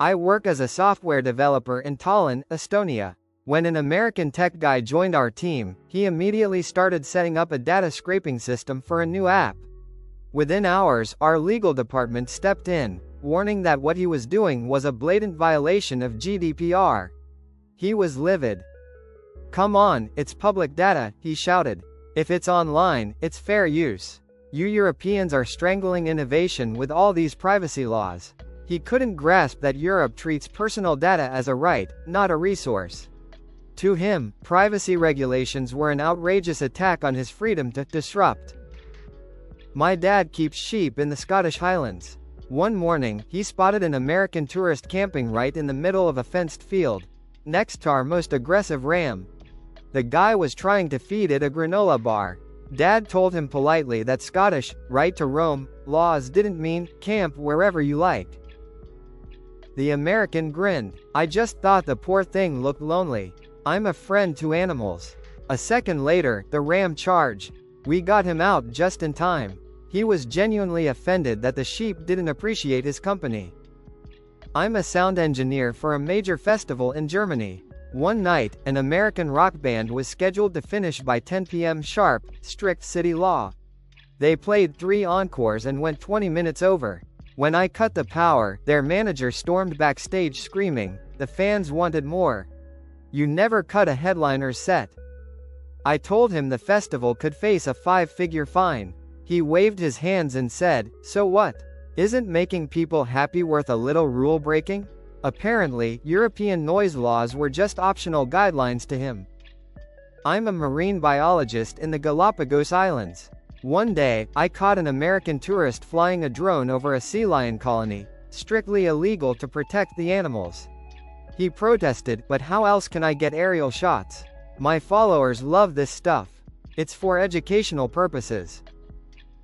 I work as a software developer in Tallinn, Estonia. When an American tech guy joined our team, he immediately started setting up a data scraping system for a new app. Within hours, our legal department stepped in, warning that what he was doing was a blatant violation of GDPR. He was livid. "Come on, it's public data," he shouted. "If it's online, it's fair use. You Europeans are strangling innovation with all these privacy laws." He couldn't grasp that Europe treats personal data as a right, not a resource. To him, privacy regulations were an outrageous attack on his freedom to disrupt. My dad keeps sheep in the Scottish Highlands. One morning, he spotted an American tourist camping right in the middle of a fenced field, next to our most aggressive ram. The guy was trying to feed it a granola bar. Dad told him politely that Scottish right to roam laws didn't mean camp wherever you like. The American grinned. "I just thought the poor thing looked lonely. I'm a friend to animals." A second later, the ram charged. We got him out just in time. He was genuinely offended that the sheep didn't appreciate his company. I'm a sound engineer for a major festival in Germany. One night, an American rock band was scheduled to finish by 10 p.m. sharp, strict city law. They played 3 encores and went 20 minutes over. When I cut the power, their manager stormed backstage screaming, "The fans wanted more. You never cut a headliner's set." I told him the festival could face a 5-figure fine. He waved his hands and said, "So what? Isn't making people happy worth a little rule breaking?" Apparently, European noise laws were just optional guidelines to him. I'm a marine biologist in the Galapagos Islands. One day, I caught an American tourist flying a drone over a sea lion colony, strictly illegal to protect the animals. He protested, "But how else can I get aerial shots? My followers love this stuff. It's for educational purposes."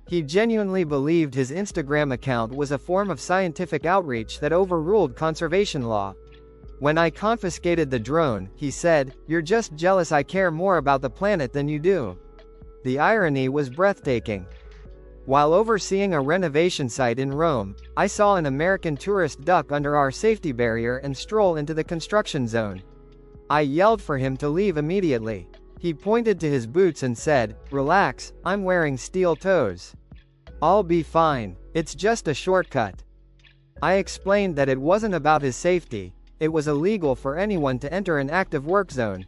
He genuinely believed his Instagram account was a form of scientific outreach that overruled conservation law. When I confiscated the drone, he said, "You're just jealous I care more about the planet than you do." The irony was breathtaking. While overseeing a renovation site in Rome, I saw an American tourist duck under our safety barrier and stroll into the construction zone. I yelled for him to leave immediately. He pointed to his boots and said, "Relax, I'm wearing steel toes. I'll be fine. It's just a shortcut." I explained that it wasn't about his safety. It was illegal for anyone to enter an active work zone.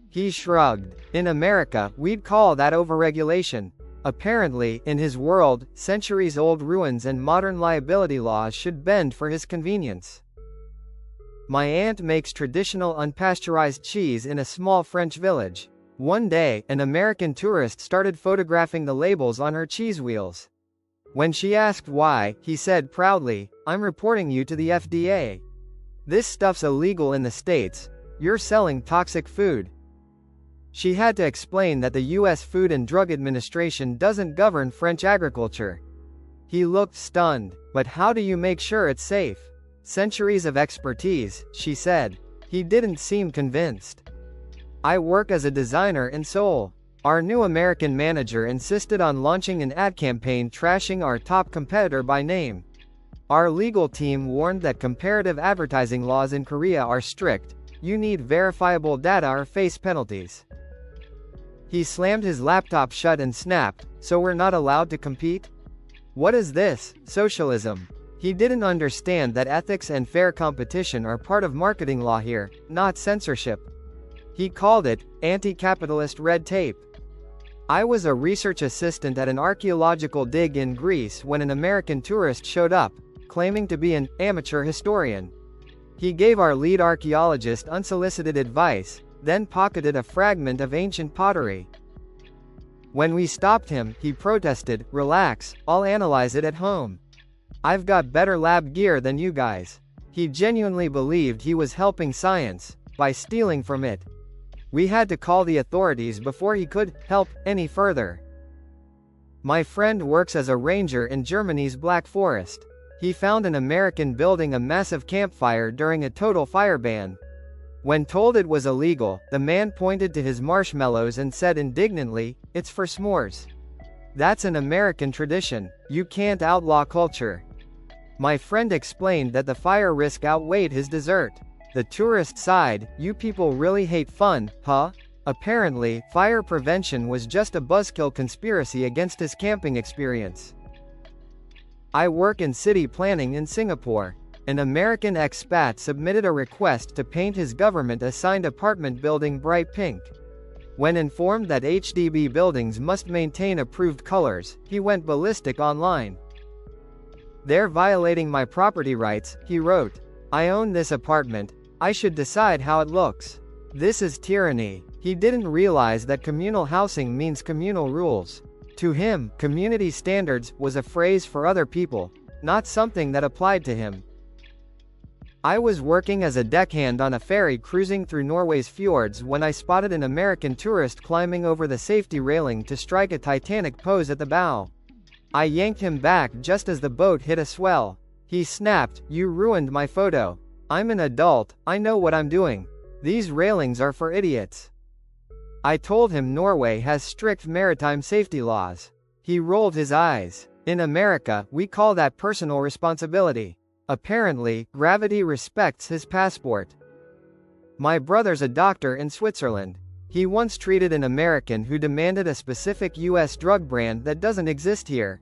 He shrugged. "In America, we'd call that overregulation." Apparently, in his world, centuries-old ruins and modern liability laws should bend for his convenience. My aunt makes traditional unpasteurized cheese in a small French village. One day, an American tourist started photographing the labels on her cheese wheels. When she asked why, he said proudly, "I'm reporting you to the FDA. This stuff's illegal in the States. You're selling toxic food." She had to explain that the U.S. Food and Drug Administration doesn't govern French agriculture. He looked stunned. "But how do you make sure it's safe?" "Centuries of expertise," she said. He didn't seem convinced. I work as a designer in Seoul. Our new American manager insisted on launching an ad campaign trashing our top competitor by name. Our legal team warned that comparative advertising laws in Korea are strict. You need verifiable data or face penalties. He slammed his laptop shut and snapped, "So we're not allowed to compete? What is this, socialism?" He didn't understand that ethics and fair competition are part of marketing law here, not censorship. He called it anti-capitalist red tape. I was a research assistant at an archaeological dig in Greece when an American tourist showed up, claiming to be an amateur historian. He gave our lead archaeologist unsolicited advice, then pocketed a fragment of ancient pottery. When we stopped him, he protested, "Relax, I'll analyze it at home. I've got better lab gear than you guys." He genuinely believed he was helping science by stealing from it. We had to call the authorities before he could help any further. My friend works as a ranger in Germany's Black Forest. He found an American building a massive campfire during a total fire ban. When told it was illegal, the man pointed to his marshmallows and said indignantly, "It's for s'mores. That's an American tradition. You can't outlaw culture." My friend explained that the fire risk outweighed his dessert. The tourist sighed, "You people really hate fun, huh?" Apparently, fire prevention was just a buzzkill conspiracy against his camping experience. I work in city planning in Singapore. An American expat submitted a request to paint his government-assigned apartment building bright pink. When informed that HDB buildings must maintain approved colors, he went ballistic online. "They're violating my property rights," he wrote. "I own this apartment. I should decide how it looks. This is tyranny." He didn't realize that communal housing means communal rules. To him, community standards was a phrase for other people, not something that applied to him. I was working as a deckhand on a ferry cruising through Norway's fjords when I spotted an American tourist climbing over the safety railing to strike a Titanic pose at the bow. I yanked him back just as the boat hit a swell. He snapped, "You ruined my photo. I'm an adult, I know what I'm doing. These railings are for idiots." I told him Norway has strict maritime safety laws. He rolled his eyes. "In America, we call that personal responsibility." Apparently, gravity respects his passport. My brother's a doctor in Switzerland. He once treated an American who demanded a specific US drug brand that doesn't exist here.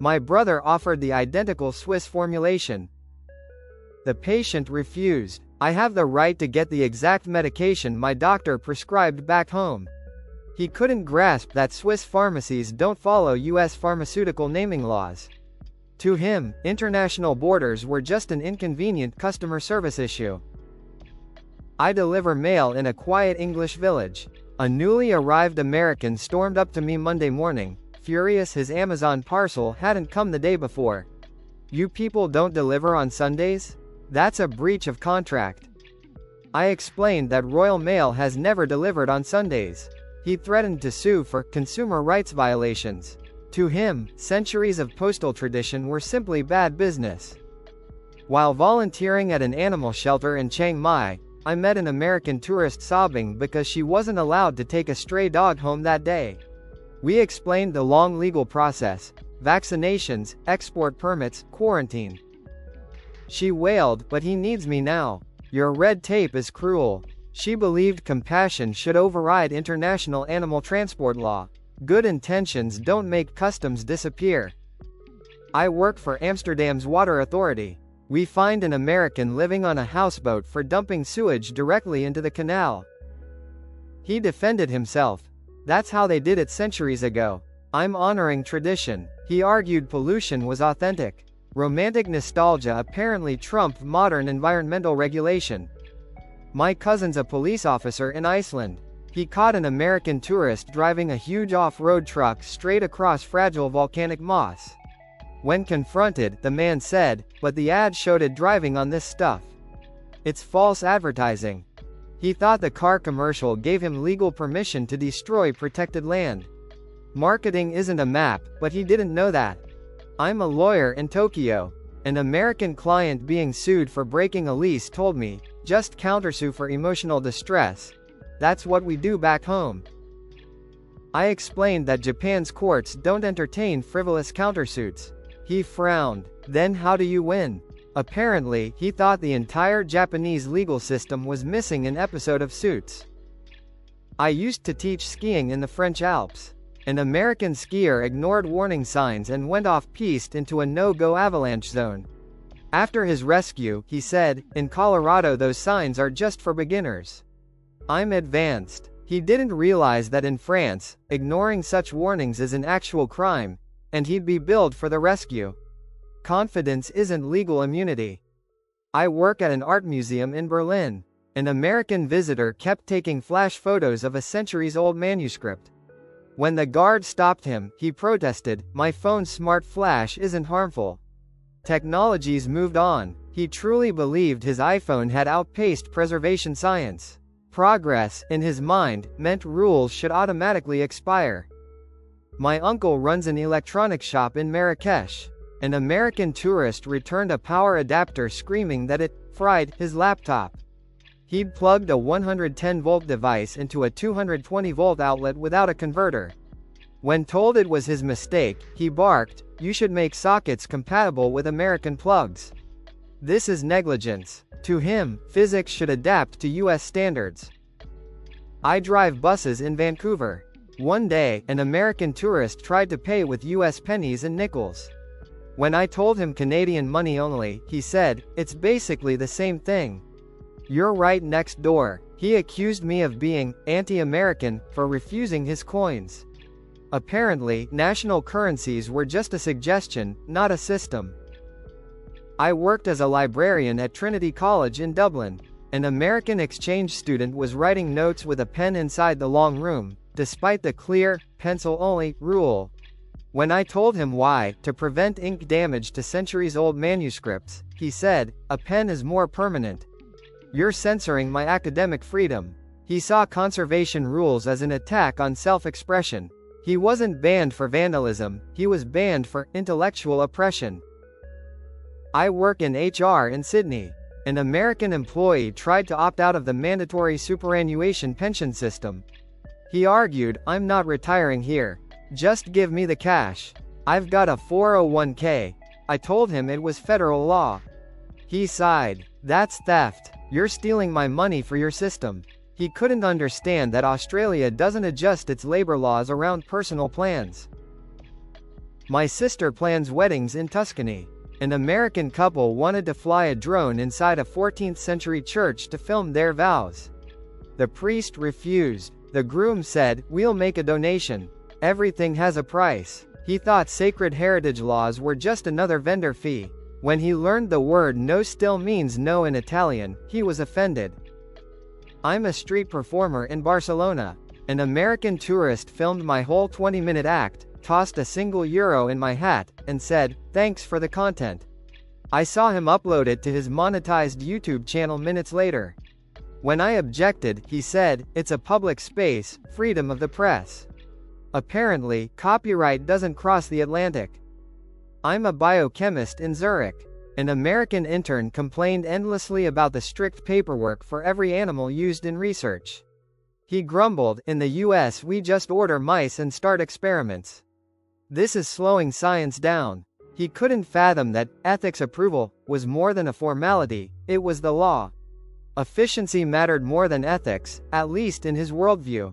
My brother offered the identical Swiss formulation. The patient refused. "I have the right to get the exact medication my doctor prescribed back home." He couldn't grasp that Swiss pharmacies don't follow US pharmaceutical naming laws. To him, international borders were just an inconvenient customer service issue. I deliver mail in a quiet English village. A newly arrived American stormed up to me Monday morning, furious his Amazon parcel hadn't come the day before. "You people don't deliver on Sundays? That's a breach of contract." I explained that Royal Mail has never delivered on Sundays. He threatened to sue for consumer rights violations. To him, centuries of postal tradition were simply bad business. While volunteering at an animal shelter in Chiang Mai, I met an American tourist sobbing because she wasn't allowed to take a stray dog home that day. We explained the long legal process: vaccinations, export permits, quarantine. She wailed, "But he needs me now. Your red tape is cruel." She believed compassion should override international animal transport law. Good intentions don't make customs disappear. I work for Amsterdam's water authority. We fined an American living on a houseboat for dumping sewage directly into the canal. He defended himself. "That's how they did it centuries ago. I'm honoring tradition." He argued pollution was authentic. Romantic nostalgia apparently trumped modern environmental regulation. My cousin's a police officer in Iceland. He caught an American tourist driving a huge off-road truck straight across fragile volcanic moss. When confronted, the man said, "But the ad showed it driving on this stuff. It's false advertising." He thought the car commercial gave him legal permission to destroy protected land. Marketing isn't a map, but he didn't know that. I'm a lawyer in Tokyo. An American client being sued for breaking a lease told me, "Just countersue for emotional distress. That's what we do back home." I explained that Japan's courts don't entertain frivolous countersuits. He frowned. "Then how do you win?" Apparently, he thought the entire Japanese legal system was missing an episode of Suits. I used to teach skiing in the French Alps. An American skier ignored warning signs and went off-piste into a no-go avalanche zone. After his rescue, he said, "In Colorado those signs are just for beginners. I'm advanced." He didn't realize that in France, ignoring such warnings is an actual crime, and he'd be billed for the rescue. Confidence isn't legal immunity. I work at an art museum in Berlin. An American visitor kept taking flash photos of a centuries-old manuscript. When the guard stopped him, he protested, "My phone's smart flash isn't harmful." Technology's moved on. He truly believed his iPhone had outpaced preservation science. Progress, in his mind, meant rules should automatically expire. My uncle runs an electronics shop in Marrakesh. An American tourist returned a power adapter screaming that it fried his laptop. He'd plugged a 110-volt device into a 220-volt outlet without a converter. When told it was his mistake, he barked, "You should make sockets compatible with American plugs. This is negligence." To him, physics should adapt to US standards. I drive buses in Vancouver. One day, an American tourist tried to pay with US pennies and nickels. When I told him Canadian money only, he said, "It's basically the same thing. You're right next door." He accused me of being anti-American for refusing his coins. Apparently, national currencies were just a suggestion, not a system. I worked as a librarian at Trinity College in Dublin. An American exchange student was writing notes with a pen inside the long room, despite the clear, pencil-only rule. When I told him why, to prevent ink damage to centuries-old manuscripts, he said, "A pen is more permanent. You're censoring my academic freedom." He saw conservation rules as an attack on self-expression. He wasn't banned for vandalism, he was banned for intellectual oppression. I work in HR in Sydney. An American employee tried to opt out of the mandatory superannuation pension system. He argued, "I'm not retiring here. Just give me the cash. I've got a 401k. I told him it was federal law. He sighed. "That's theft. You're stealing my money for your system." He couldn't understand that Australia doesn't adjust its labor laws around personal plans. My sister plans weddings in Tuscany. An American couple wanted to fly a drone inside a 14th century church to film their vows. The priest refused. The groom said, "We'll make a donation. Everything has a price." He thought sacred heritage laws were just another vendor fee. When he learned the word no still means no in Italian, he was offended. I'm a street performer in Barcelona. An American tourist filmed my whole 20-minute act, tossed a single euro in my hat, and said, "Thanks for the content." I saw him upload it to his monetized YouTube channel minutes later. When I objected, he said, "It's a public space, freedom of the press." Apparently, copyright doesn't cross the Atlantic. I'm a biochemist in Zurich. An American intern complained endlessly about the strict paperwork for every animal used in research. He grumbled, "In the US we just order mice and start experiments. This is slowing science down." He couldn't fathom that ethics approval was more than a formality, it was the law. Efficiency mattered more than ethics, at least in his worldview.